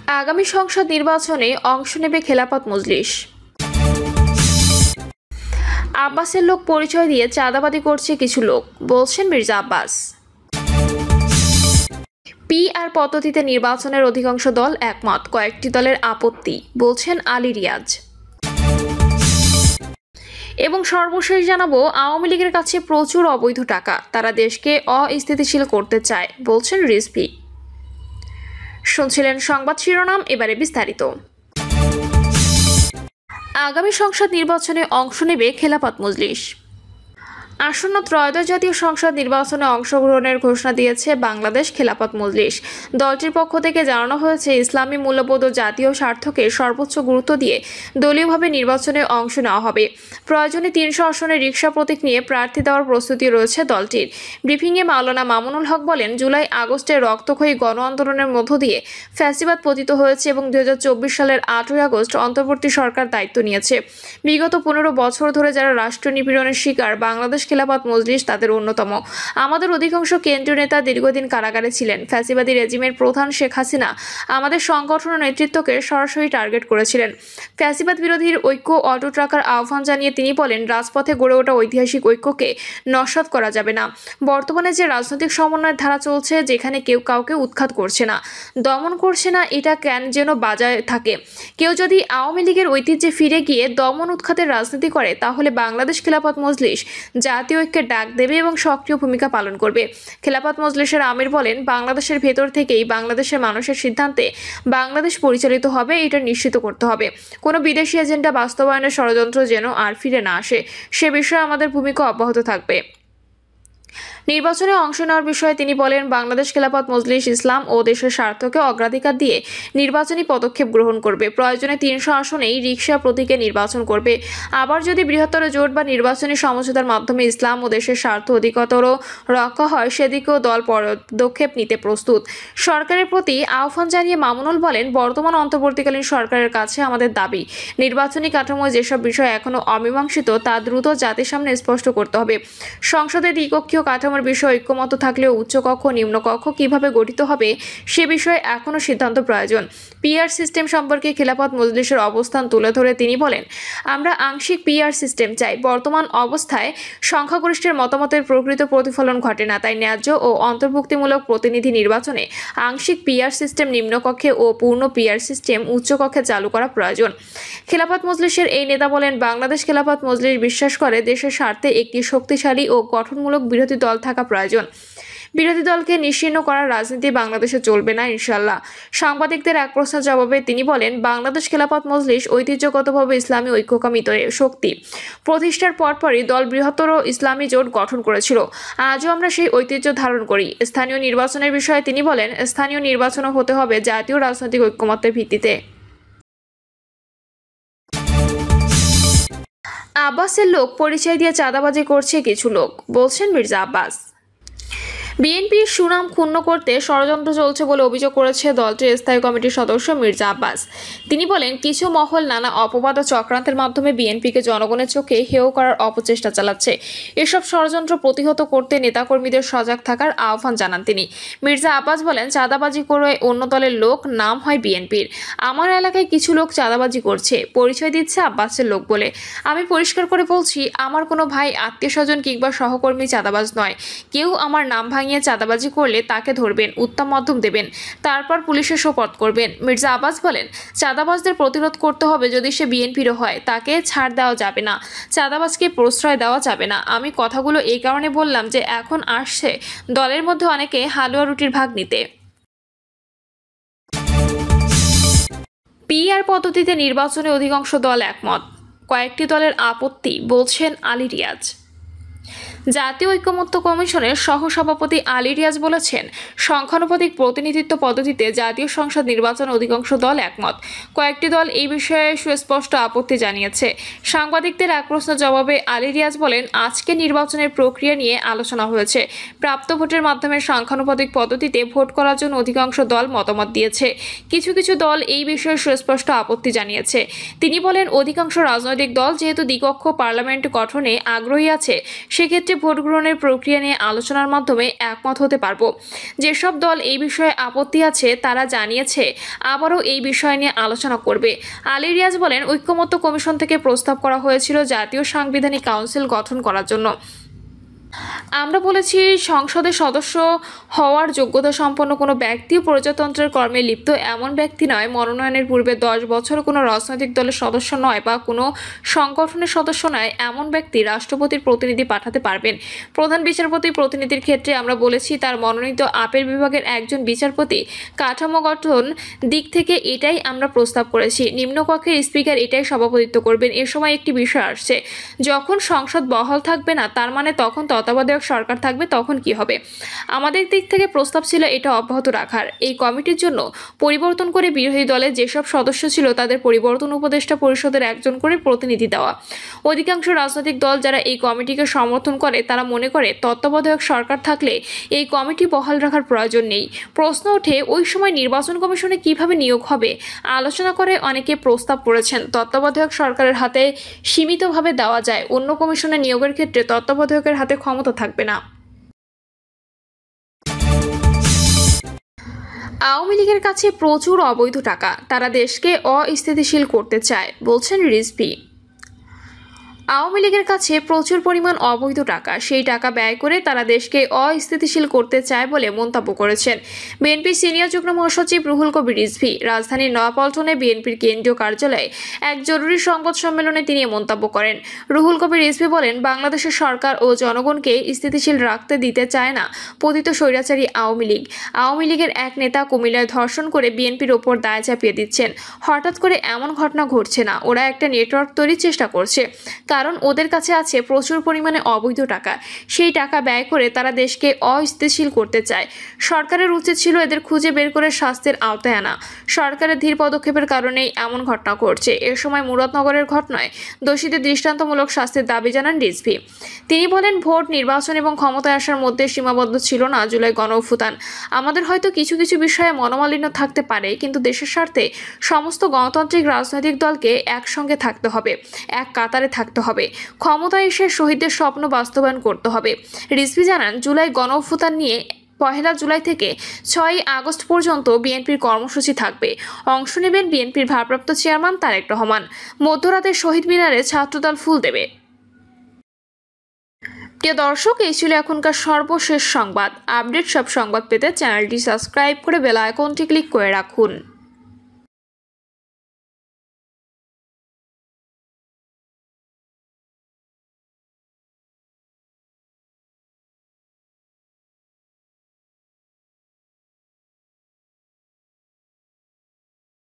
আগামী সংসদ নির্বাচনে অংশ নেবে খেলাফত মজলিস। আব্বাসের লোক পরিচয় দিয়ে চাঁদাবাজি করছে কিছু লোক, বলছেন মির্জা আব্বাস। পিআর পদ্ধতিতে নির্বাচনের অধিকাংশ দল একমত, কয়েকটি দলের আপত্তি, বলছেন আলী রিয়াজ। এবং সর্বশেষ জানাবো, আওয়ামী লীগের কাছে প্রচুর অবৈধ টাকা, তারা দেশকে অস্থিতিশীল করতে চায়, বলছেন রিজভী। শুনছিলেন সংবাদ শিরোনাম, এবারে বিস্তারিত। আগামী সংসদ নির্বাচনে অংশ নেবে খেলাফত মজলিস। আসন্ন ত্রয়োদশ জাতীয় সংসদ নির্বাচনে অংশগ্রহণের ঘোষণা দিয়েছে বাংলাদেশ খেলাফত মজলিস। দলটির পক্ষ থেকে জানানো হয়েছে, ইসলামী মূল্যবোধ ও জাতীয় স্বার্থকে সর্বোচ্চ গুরুত্ব দিয়ে দলীয়ভাবে নির্বাচনে অংশ নেওয়া হবে। প্রয়োজনে 300 আসনে রিকশা প্রতীক নিয়ে প্রার্থী দেওয়ার প্রস্তুতি রয়েছে দলটির। ব্রিফিংয়ে মাওলানা মামুনুল হক বলেন, জুলাই আগস্টে রক্তক্ষয়ী গণ আন্দোলনের মধ্য দিয়ে ফ্যাসিবাদ পতিত হয়েছে এবং 2024 সালের 8ই আগস্ট অন্তর্বর্তী সরকার দায়িত্ব নিয়েছে। বিগত 15 বছর ধরে যারা রাষ্ট্রীয় নিপীড়নের শিকার, বাংলাদেশ খেলাফত মজলিস তাদের অন্যতম। আমাদের অধিকাংশ কেন্দ্রীয় নেতা দীর্ঘদিন কারাগারে ছিলেন। ফ্যাসিবাদী রেজিমের প্রধান শেখ হাসিনা আমাদের সংগঠন ও নেতৃত্বকে সরাসরি টার্গেট করেছিলেন। ফ্যাসিবাদ বিরোধীর ঐক্য অটুট রাখার আহ্বান জানিয়ে তিনি বলেন, রাজপথে গড়ে ওঠা ঐতিহাসিক ঐক্যকে নস্যাৎ করা যাবে না। বর্তমানে যে রাজনৈতিক সমন্বয়ের ধারা চলছে, যেখানে কেউ কাউকে উৎখাত করছে না, দমন করছে না, এটা কেন যেন বাজায় থাকে। কেউ যদি আওয়ামী লীগের ঐতিহ্যে ফিরে গিয়ে দমন উৎখাতের রাজনীতি করে, তাহলে বাংলাদেশ খেলাফত মজলিস জাতীয় ঐক্যের ডাক দেবে এবং সক্রিয় ভূমিকা পালন করবে। খেলাফত মজলিসের আমির বলেন, বাংলাদেশের ভেতর থেকেই বাংলাদেশের মানুষের সিদ্ধান্তে বাংলাদেশ পরিচালিত হবে, এটা নিশ্চিত করতে হবে। কোনো বিদেশি এজেন্ডা বাস্তবায়নের ষড়যন্ত্র যেন আর ফিরে না আসে, সে বিষয়ে আমাদের ভূমিকা অব্যাহত থাকবে। নির্বাচনে অংশ নেওয়ার বিষয়ে তিনি বলেন, বাংলাদেশ খেলাফত মজলিস ইসলাম ও দেশের স্বার্থকে অগ্রাধিকার দিয়ে নির্বাচনী পদক্ষেপ গ্রহণ করবে। প্রয়োজনে 300 আসনেই রিকশা প্রতীকে নির্বাচন করবে। আবার যদি বৃহত্তর জোট বা নির্বাচনী সমঝোতার মাধ্যমে ইসলাম ও দেশের স্বার্থ অধিকতর রক্ষা হয়, সেদিকেও দল পদক্ষেপ নিতে প্রস্তুত। সরকারের প্রতি আহ্বান জানিয়ে মামুনুল বলেন, বর্তমান অন্তর্বর্তীকালীন সরকারের কাছে আমাদের দাবি, নির্বাচনী কাঠামোয় যেসব বিষয় এখনো অমীমাংসিত তা দ্রুত জাতির সামনে স্পষ্ট করতে হবে। সংসদে দ্বিকক্ষীয় কাঠামোর বিষয়ে ঐক্যমত থাকলেও উচ্চকক্ষ নিম্নকক্ষ কিভাবে গঠিত হবে সে বিষয়ে এখনও সিদ্ধান্ত প্রয়োজন। পিআর সিস্টেম সম্পর্কে খেলাফত মজলিসের অবস্থান তুলে ধরে তিনি বলেন, আমরা আংশিক পিআর সিস্টেম চাই। বর্তমান অবস্থায় সংখ্যাগরিষ্ঠের মতামতের প্রকৃত প্রতিফলন ঘটে না, তাই ন্যায্য ও অন্তর্ভুক্তিমূলক প্রতিনিধি নির্বাচনে আংশিক পিআর সিস্টেম নিম্নকক্ষে ও পূর্ণ পিআর সিস্টেম উচ্চকক্ষে চালু করা প্রয়োজন। খেলাফত মজলিসের এই নেতা বলেন, বাংলাদেশ খেলাফত মজলিস বিশ্বাস করে দেশের স্বার্থে একটি শক্তিশালী ও গঠনমূলক বিরোধী দল থাকা প্রয়োজন। বিরোধী দলকে নিশ্চিহ্ন করার রাজনীতি বাংলাদেশে চলবে না, ইনশাল্লাহ। সাংবাদিকদের এক প্রশ্নের জবাবে তিনি বলেন, বাংলাদেশ খেলাফত মজলিস ঐতিহ্যগতভাবে ইসলামী ঐক্যকামী শক্তি। প্রতিষ্ঠার পরপরই দল বৃহত্তর ইসলামী জোট গঠন করেছিল। আজও আমরা সেই ঐতিহ্য ধারণ করি। স্থানীয় নির্বাচনের বিষয়ে তিনি বলেন, স্থানীয় নির্বাচনও হতে হবে জাতীয় রাজনৈতিক ঐক্যমত্যের ভিত্তিতে। আব্বাসের লোক পরিচয় দিয়ে চাঁদাবাজি করছে কিছু লোক, বলছেন মির্জা আব্বাস। বিএনপির সুনাম ক্ষুণ্ণ করতে ষড়যন্ত্র চলছে বলে অভিযোগ করেছে দলটির স্থায়ী কমিটির সদস্য মির্জা আব্বাস। তিনি বলেন, কিছু মহল নানা অপবাদ ও চক্রান্তের মাধ্যমে বিএনপিকে জনগণের চোখে হেয় করার অপচেষ্টা চালাচ্ছে। এসব ষড়যন্ত্র প্রতিহত করতে নেতাকর্মীদের সজাগ থাকার আহ্বান জানান তিনি। মির্জা আব্বাস বলেন, চাঁদাবাজি করে অন্য দলের লোক, নাম হয় বিএনপির। আমার এলাকায় কিছু লোক চাঁদাবাজি করছে, পরিচয় দিচ্ছে আব্বাসের লোক বলে। আমি পরিষ্কার করে বলছি, আমার কোনো ভাই, আত্মীয় স্বজন কিংবা সহকর্মী চাঁদাবাজ নয়। কেউ আমার নাম ভাঙিয়ে চাঁদাবাজি করলে তাকে ধরবেন, উত্তম মধ্যম দেবেন, তারপর পুলিশে সোপর্দ করবেন। মির্জা আব্বাস বলেন, চাঁদাবাজদের প্রতিরোধ করতে হবে। যদি সে বিএনপিরও হয়, তাকে ছাড় দেওয়া যাবে না, চাঁদাবাজকে প্রশ্রয় দেওয়া যাবে না। আমি কথাগুলো এই কারণে বললাম যে এখন আসছে দলের মধ্যে অনেকে হালুয়া রুটির ভাগ নিতে। পিআর পদ্ধতিতে নির্বাচনে অধিকাংশ দল একমত, কয়েকটি দলের আপত্তি, বলছেন আলী রিয়াজ। জাতীয় ঐক্যমত্য কমিশনের সহসভাপতি আলী রিয়াজ বলেছেন, সংখ্যানুপাতিক প্রতিনিধিত্ব পদ্ধতিতে জাতীয় সংসদ নির্বাচনে অধিকাংশ দল একমত, কয়েকটি দল এই বিষয়ে সুস্পষ্ট আপত্তি জানিয়েছে। সাংবাদিকদের এক প্রশ্নের জবাবে আলী রিয়াজ বলেন, আজকে নির্বাচনের প্রক্রিয়া নিয়ে আলোচনা হয়েছে। প্রাপ্ত ভোটের মাধ্যমে সংখ্যানুপাতিক পদ্ধতিতে ভোট করার জন্য অধিকাংশ দল মতামত দিয়েছে। কিছু কিছু দল এই বিষয়ে সুস্পষ্ট আপত্তি জানিয়েছে। তিনি বলেন, অধিকাংশ রাজনৈতিক দল যেহেতু দ্বিকক্ষ পার্লামেন্ট গঠনে আগ্রহী আছে, সেক্ষেত্রে সহজে ভোট গ্রহণের প্রক্রিয়া নিয়ে আলোচনার মাধ্যমে একমত হতে পারব। যেসব দল এই বিষয়ে আপত্তি আছে তারা জানিয়েছে আবারও এই বিষয় নিয়ে আলোচনা করবে। আলী রিয়াজ বলেন, ঐক্যমত্য কমিশন থেকে প্রস্তাব করা হয়েছিল জাতীয় সাংবিধানিক কাউন্সিল গঠন করার জন্য। আমরা বলেছি সংসদের সদস্য হওয়ার যোগ্যতা সম্পন্ন কোনো ব্যক্তি প্রজাতন্ত্রের কর্মে লিপ্ত এমন ব্যক্তি নয়, মনোনয়নের পূর্বে 10 বছর কোনো রাজনৈতিক দলের সদস্য নয় বা কোনো সংগঠনের সদস্য নয় এমন ব্যক্তি রাষ্ট্রপতির প্রতিনিধি পাঠাতে পারবেন। প্রধান বিচারপতির প্রতিনিধির ক্ষেত্রে আমরা বলেছি তার মনোনীত আপিল বিভাগের একজন বিচারপতি। কাঠামো গঠন দিক থেকে এটাই আমরা প্রস্তাব করেছি। নিম্নকক্ষের স্পিকার এটাই সভাপতিত্ব করবেন। এ সময় একটি বিষয় আসছে, যখন সংসদ বহাল থাকবে না তার মানে তখন তত্ত্বাবধায়ক সরকার থাকবে, তখন কি হবে? আমাদের দিক থেকে প্রস্তাব ছিল এটা অব্যাহত রাখার। এই কমিটির জন্য পরিবর্তন করে বিরোধী দলের যেসব সদস্য ছিল তাদের পরিবর্তন উপদেষ্টা পরিষদের একজন করে প্রতিনিধি দেওয়া। অধিকাংশ রাজনৈতিক দল যারা এই কমিটিকে সমর্থন করে তারা মনে করে তত্ত্বাবধায়ক সরকার থাকলে এই কমিটি বহাল রাখার প্রয়োজন নেই। প্রশ্ন ওঠে ওই সময় নির্বাচন কমিশনে কিভাবে নিয়োগ হবে? আলোচনা করে অনেকে প্রস্তাব করেছেন তত্ত্বাবধায়ক সরকারের হাতে সীমিতভাবে দেওয়া যায়, অন্য কমিশনে নিয়োগের ক্ষেত্রে তত্ত্বাবধায়কের হাতে ক্ষমতা থাকবে না। আওয়ামী লীগের কাছে প্রচুর অবৈধ টাকা, তারা দেশকে অস্থিতিশীল করতে চায়, বলছেন রিজভী। আওয়ামী লীগের কাছে প্রচুর পরিমাণ অবৈধ টাকা, সেই টাকা ব্যয় করে তারা দেশকে অস্থিতিশীল করতে চায় বলে মন্তব্য করেছেন বিএনপির সিনিয়র যুগ্ম মহাসচিব রুহুল কবির রিজভী। রাজধানীর নয়াপল্টনে বিএনপির কেন্দ্রীয় কার্যালয়ে এক জরুরি সংবাদ সম্মেলনে তিনি মন্তব্য করেন। রুহুল কবির রিজভী বলেন, বাংলাদেশের সরকার ও জনগণকে স্থিতিশীল রাখতে দিতে চায় না পতিত স্বৈরাচারী আওয়ামী লীগ। আওয়ামী লীগের এক নেতা কুমিল্লায় ধর্ষণ করে বিএনপির ওপর দায় চাপিয়ে দিচ্ছেন। হঠাৎ করে এমন ঘটনা ঘটছে না, ওরা একটা নেটওয়ার্ক তৈরির চেষ্টা করছে, কারণ ওদের কাছে আছে প্রচুর পরিমাণে অবৈধ টাকা। সেই টাকা ব্যয় করে তারা দেশকে অস্থিতিশীল করতে চায়। সরকারের উচিত ছিল এদের খুঁজে বের করে শাস্তির আওতায় আনা। সরকারের ধীর পদক্ষেপের কারণেই এমন ঘটনা ঘটছে। এ সময় মুরাদনগরের ঘটনায় দোষীদের দৃষ্টান্তমূলক শাস্তির দাবি জানান রিজভী। তিনি বলেন, ভোট, নির্বাচন এবং ক্ষমতায় আসার মধ্যে সীমাবদ্ধ ছিল না জুলাই গণঅভ্যুত্থান। আমাদের হয়তো কিছু কিছু বিষয়ে মনোমালিন্য থাকতে পারে, কিন্তু দেশের স্বার্থে সমস্ত গণতান্ত্রিক রাজনৈতিক দলকে একসঙ্গে থাকতে হবে, এক কাতারে থাকতে হবে, ক্ষমতায় এসে শহীদদের স্বপ্ন বাস্তবায়ন করতে হবে। রিজভী জানান, জুলাই গণঅভ্যুত্থান নিয়ে 1 জুলাই থেকে 6 আগস্ট পর্যন্ত বিএনপির কর্মসূচি থাকবে। অংশ নেবেন বিএনপির ভারপ্রাপ্ত চেয়ারম্যান তারেক রহমান। মধ্যরাতে শহীদ মিনারে ছাত্রদল ফুল দেবে। প্রিয় দর্শক, এই ছিল এখনকার সর্বশেষ সংবাদ। আপডেট সব সংবাদ পেতে চ্যানেলটি সাবস্ক্রাইব করে বেল আইকনটি ক্লিক করে রাখুন।